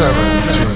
17.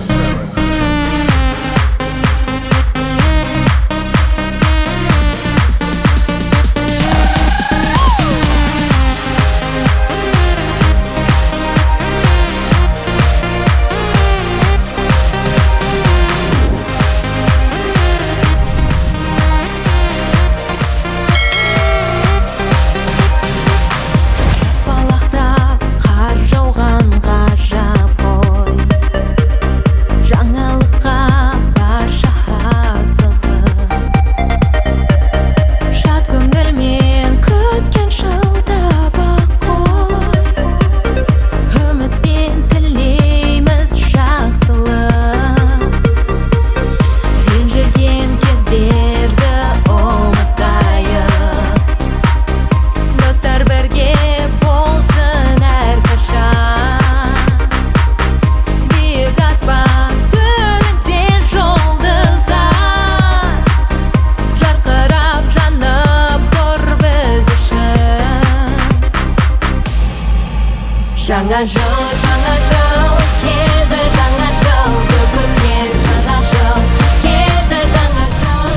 Жаңа жыл келді, жаңа жыл көп өткен жаңа жыл келді, жаңа жыл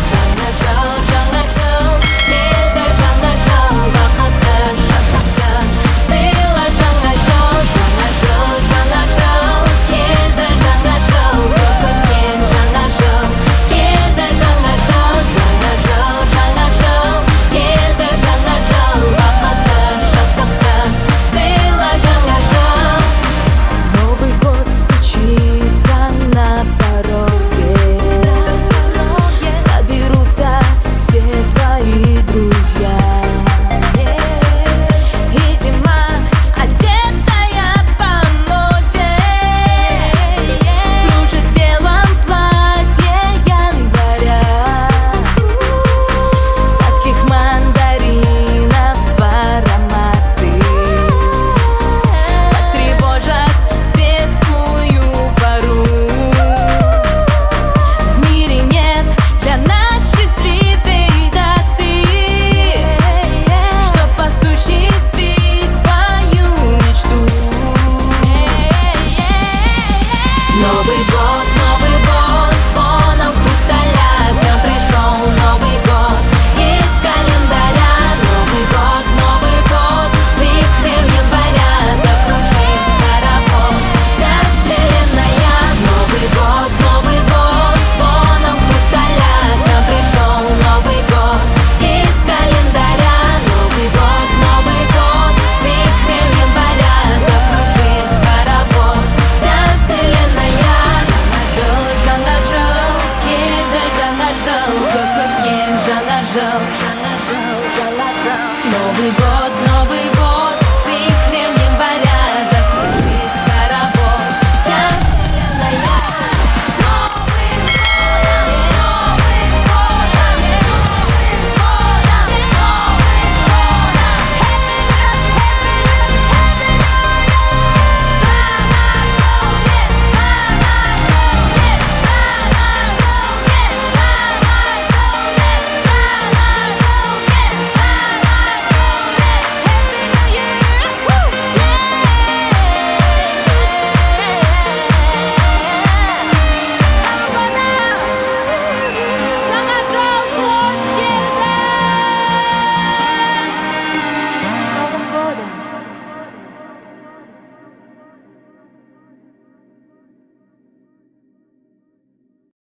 келді, жаңа жыл бақытты шаттықты сыйла. Жаңа жыл келді, жаңа жыл көп өткен жаңа жыл келді, жаңа жыл келді, жаңа жыл бақытты шаттықты сыйла. Жаңа жыл. Новый год стучится на пороге, соберутся все твои друзья. И зима, одетая по моде, кружит в белом платье января. Сладких мандаринов ароматы потревожат детскую пору. В мире нет для нас счастливой даты, чтоб осуществить свою мечту. Новый год, звоном хрусталя к нам пришел Новый год из календаря. Новый год, с вихрем января закружит хоровод вся вселенная. Новый год, звоном хрусталя к нам пришел Новый год из календаря. Новый год, с вихрем января закружит хоровод вся вселенная. Жаңа жыл келді, жаңа жыл көп өткен жаңа жыл. Новый год.